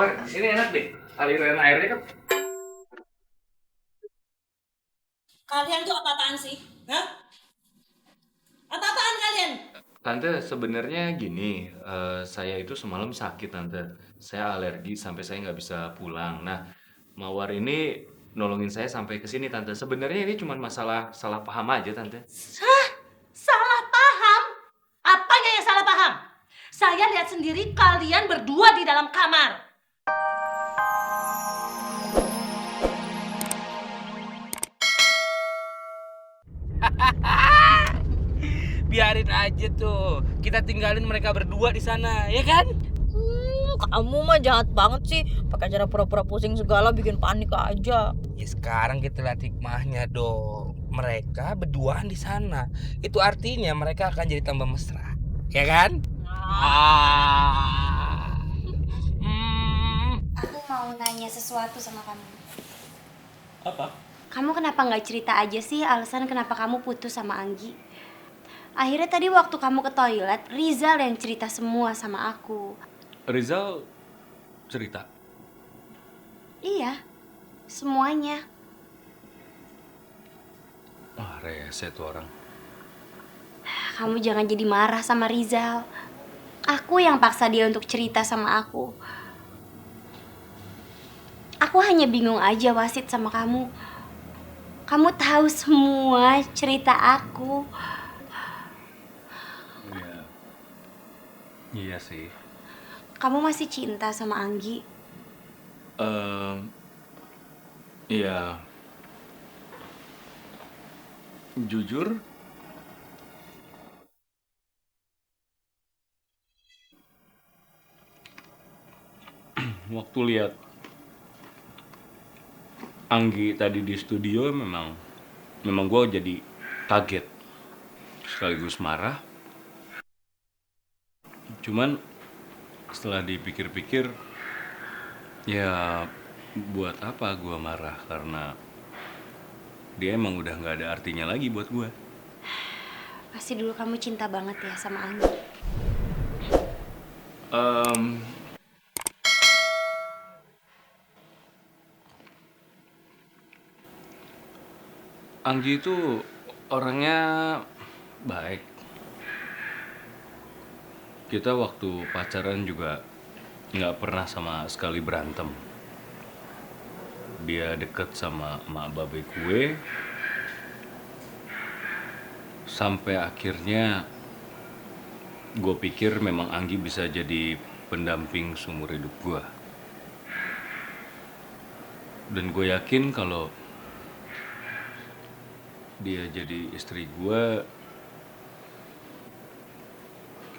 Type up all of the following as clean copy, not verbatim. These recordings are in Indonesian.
Mawar, di sini enak deh. Aliran airnya kan. Kalian tuh apa-apaan sih? Hah? Apa-apaan kalian? Tante, sebenarnya gini, saya itu semalam sakit, Tante. Saya alergi sampai saya nggak bisa pulang. Nah, Mawar ini nolongin saya sampai ke sini, Tante. Sebenarnya ini cuma masalah salah paham aja, Tante. Hah? Salah paham? Apanya yang salah paham? Saya lihat sendiri kalian berdua di dalam kamar. Biarin aja tuh. Kita tinggalin mereka berdua di sana, ya kan? Kamu mah jahat banget sih. Pakai cara pura-pura pusing segala bikin panik aja. Ya sekarang kita lihat hikmahnya dong. Mereka berduaan di sana. Itu artinya mereka akan jadi tambah mesra, ya kan? Ah. Aku mau nanya sesuatu sama kamu. Apa? Kamu kenapa nggak cerita aja sih alasan kenapa kamu putus sama Anggi? Akhirnya tadi waktu kamu ke toilet, Rizal yang cerita semua sama aku. Rizal cerita. Iya, semuanya. Wah, rese tuh orang. Kamu jangan jadi marah sama Rizal. Aku yang paksa dia untuk cerita sama aku. Aku hanya bingung aja Wasit sama kamu. Kamu tahu semua cerita aku. Iya. Iya sih. Kamu masih cinta sama Anggi? Iya. Jujur, waktu lihat Anggi tadi di studio memang gue jadi kaget sekaligus marah. Cuman setelah dipikir-pikir, ya buat apa gue marah, karena dia emang udah nggak ada artinya lagi buat gue. Pasti dulu kamu cinta banget ya sama Anggi. Em, Anggi itu orangnya baik. Kita waktu pacaran juga nggak pernah sama sekali berantem. Dia deket sama emak babe gue, sampai akhirnya gue pikir memang Anggi bisa jadi pendamping seumur hidup gue. Dan gue yakin kalau dia jadi istri gue,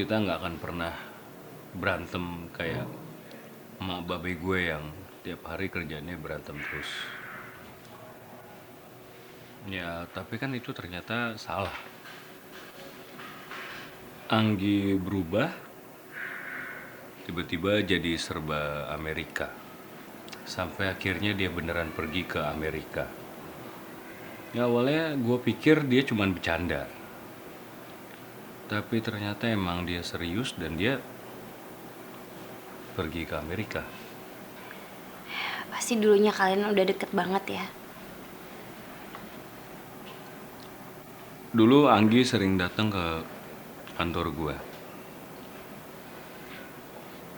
kita nggak akan pernah berantem kayak emak babe gue yang tiap hari kerjanya berantem terus. Ya, tapi kan itu ternyata salah. Anggi berubah, tiba-tiba jadi serba Amerika. Sampai akhirnya dia beneran pergi ke Amerika. Ya awalnya gue pikir dia cuma bercanda. Tapi ternyata emang dia serius dan dia pergi ke Amerika. Pasti dulunya kalian udah deket banget ya. Dulu Anggi sering datang ke kantor gue.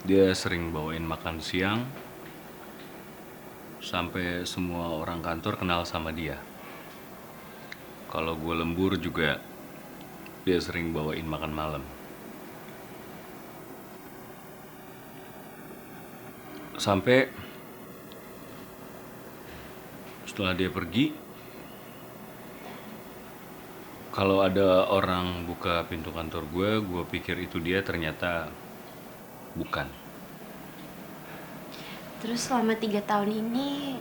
Dia sering bawain makan siang, sampai semua orang kantor kenal sama dia. Kalau gue lembur juga, dia sering bawain makan malam. Sampai setelah dia pergi, kalau ada orang buka pintu kantor gue pikir itu dia, ternyata bukan. Terus selama 3 tahun ini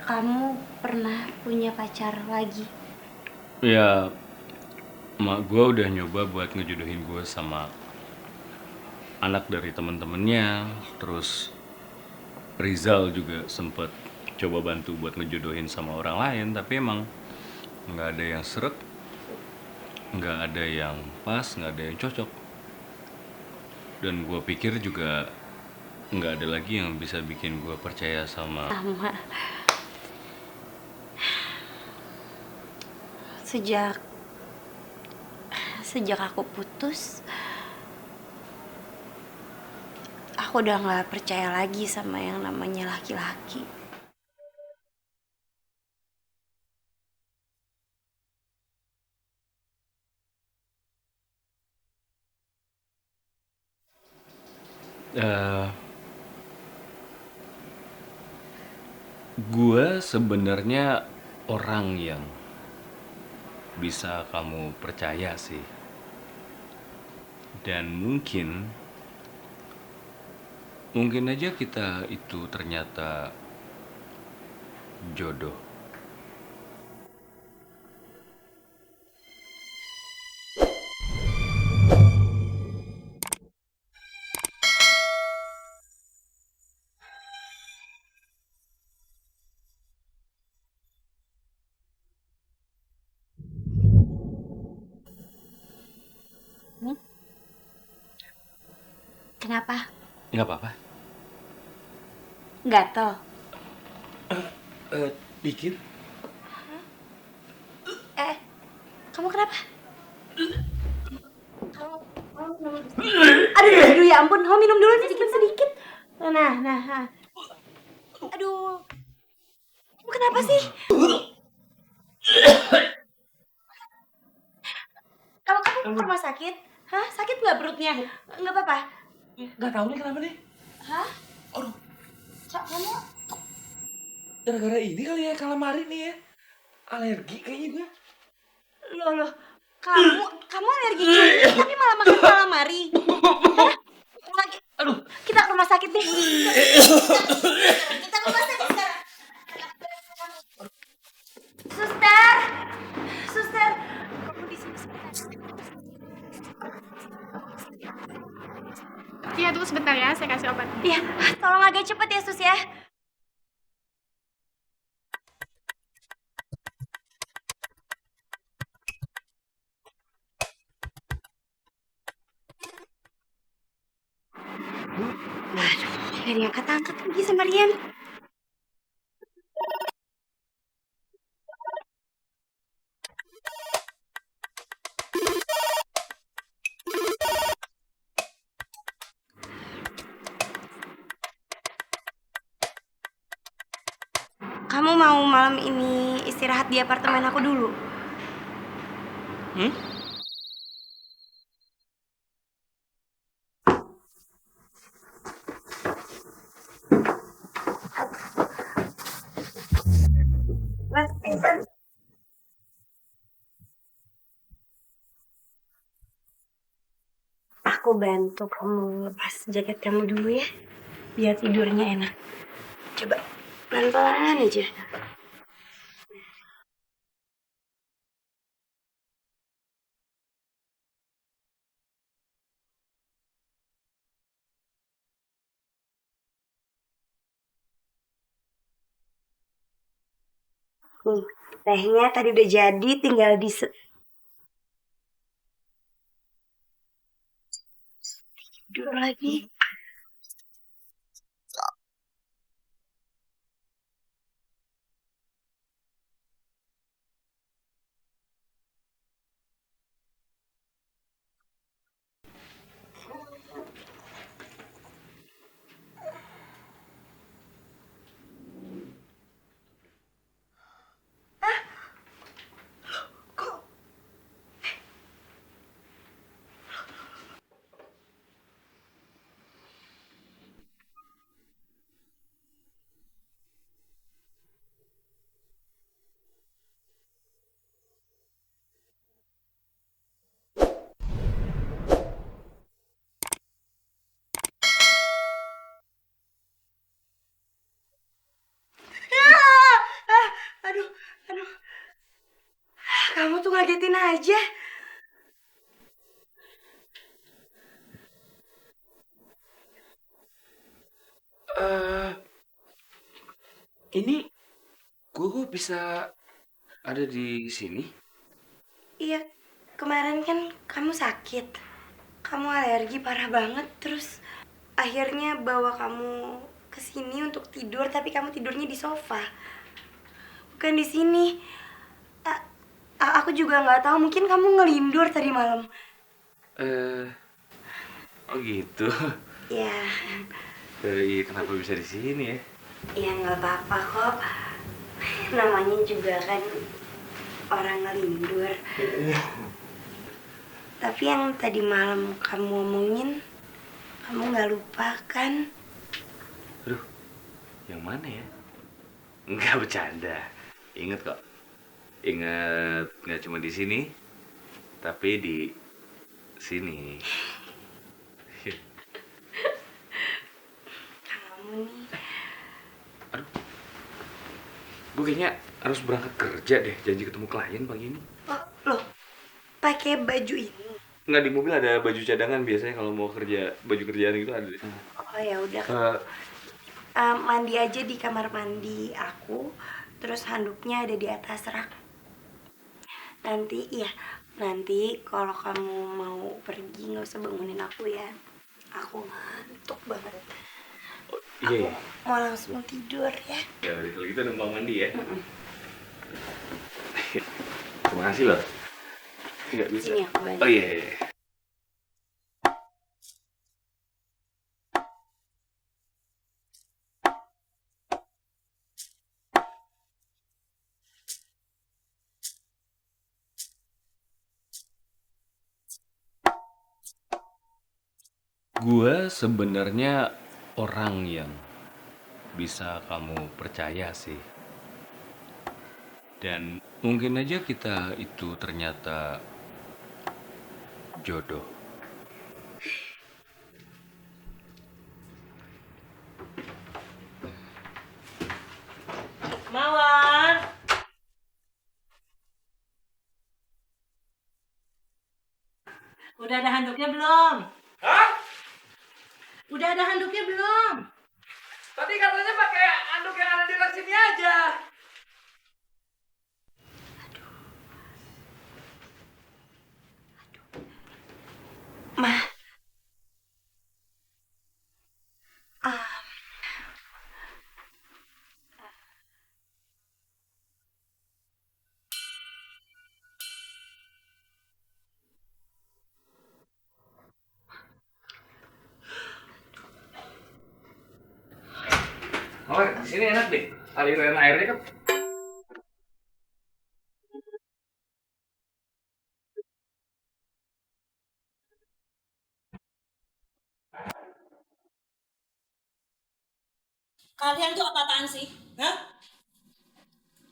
kamu pernah punya pacar lagi? Ya, emak gue udah nyoba buat ngejodohin gue sama anak dari temen-temennya. Terus Rizal juga sempet coba bantu buat ngejodohin sama orang lain, tapi emang nggak ada yang seret, nggak ada yang pas, nggak ada yang cocok. Dan gue pikir juga nggak ada lagi yang bisa bikin gue percaya sama. Sama. Sejak aku putus, aku udah nggak percaya lagi sama yang namanya laki-laki. Gue sebenarnya orang yang bisa kamu percaya sih. Dan mungkin aja kita itu ternyata jodoh. Kenapa? Nggak apa-apa. Gatel. Dikit. Kamu kenapa? Aduh, ya ampun, kamu minum dulu sedikit. Nah. Aduh, kamu kenapa sih? Kamu ke rumah sakit? Hah? Sakit nggak perutnya? Nggak apa-apa? Nggak tahu nih kenapa nih. Hah? Aduh, Kamu? gara-gara ini kali ya calamari nih ya. Alergi kayaknya gue. Loh, kamu alergi juga, tapi malah makan calamari. Hah? Aduh, kita ke rumah sakit nih. Kita ke rumah sakit sekarang. Suster, kamu di sini sebentar. Iya, tunggu sebentar ya, saya kasih obat. Iya, tolong agak cepet ya, Sus ya. Aduh, gak diangkat-angkat lagi sama Rian. Kamu mau malam ini istirahat di apartemen aku dulu? Aku bantu kamu lepas jaket kamu dulu ya, biar tidurnya enak. Coba pelan-pelan aja. Nih, tehnya tadi udah jadi, tinggal tidur lagi. Aduh. Kamu tuh ngagetin aja. Ini gue bisa ada di sini. Iya, kemarin kan kamu sakit. kamu alergi parah banget, terus akhirnya bawa kamu ke sini untuk tidur, tapi kamu tidurnya di sofa, bukan di sini. Aku juga nggak tahu, mungkin kamu ngelindur tadi malam. Oh gitu. Ya, Iya, kenapa bisa di sini ya? ya nggak apa-apa kok. Namanya juga kan orang ngelindur. Tapi yang tadi malam kamu omongin, kamu nggak lupa kan? Aduh, yang mana ya? Enggak, bercanda. Ingat kok. Ingat, nggak cuma di sini, tapi di sini. Kamu nih. Aduh, gue kayaknya harus berangkat kerja deh. Janji ketemu klien pagi ini. Oh, loh, pakai baju ini. Nggak, di mobil ada baju cadangan biasanya kalau mau kerja, baju kerjaan gitu ada di sana. Oh ya udah. Mandi aja di kamar mandi aku, terus handuknya ada di atas rak. Nanti kalau kamu mau pergi nggak usah bangunin aku ya. Aku ngantuk banget. Iya. Mau langsung tidur ya. Ya udah, kalau gitu numpang mandi ya. Terima kasih loh. Nggak bisa. Sini aku bantu. Oh iya. Iya. Gua sebenarnya orang yang bisa kamu percaya sih. Dan mungkin aja kita itu ternyata jodoh. Mawar. Udah ada handuknya belum? Hah? Udah ada handuknya belum? Tadi katanya pakai handuk yang ada di rak sini aja. Mah. Ah, Oh, di sini enak deh. Aliran airnya kan. Kalian tuh apa-apaan sih? Hah?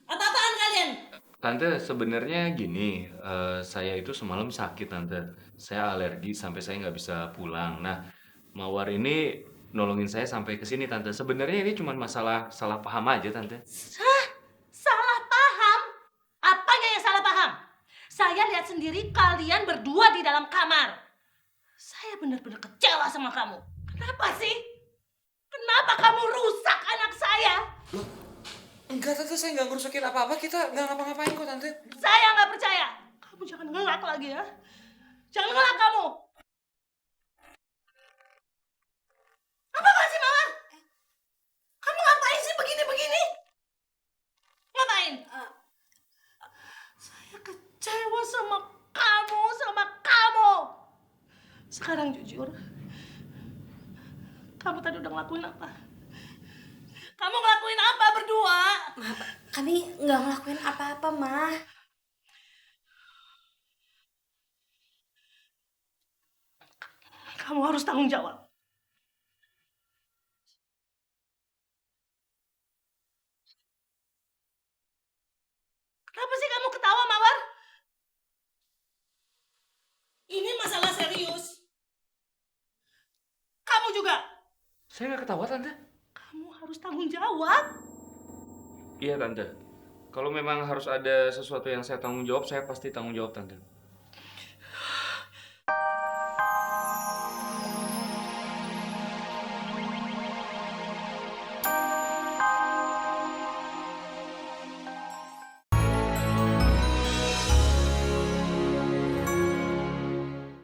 Apa-apaan kalian? Tante, sebenarnya gini, saya itu semalam sakit, Tante. Saya alergi sampai saya nggak bisa pulang. Nah, Mawar ini nolongin saya sampai ke sini, Tante. Sebenarnya ini cuma masalah salah paham aja, Tante. Hah? Salah paham? Apanya yang salah paham? Saya lihat sendiri kalian berdua di dalam kamar. Saya benar-benar kecewa sama kamu. Kenapa sih? Kenapa kamu rusak anak saya? Enggak, Tante, saya nggak ngerusakin apa-apa. Kita nggak ngapa-ngapain kok, Tante. Saya nggak percaya. Kamu jangan ngelak lagi ya. Jangan ngelak kamu. Apa sih Mawar? Kamu ngapain sih begini-begini? Ngapain? Saya kecewa sama kamu, sama kamu. Sekarang jujur, kamu tadi udah ngelakuin apa? Kamu ngelakuin apa berdua? kami nggak ngelakuin apa-apa, Mah. Kamu harus tanggung jawab. Kenapa sih kamu ketawa, Mawar? Ini masalah serius. Kamu juga. Saya nggak ketawa, Tante. Kamu harus tanggung jawab. Iya, Tante. Kalau memang harus ada sesuatu yang saya tanggung jawab, saya pasti tanggung jawab, Tante.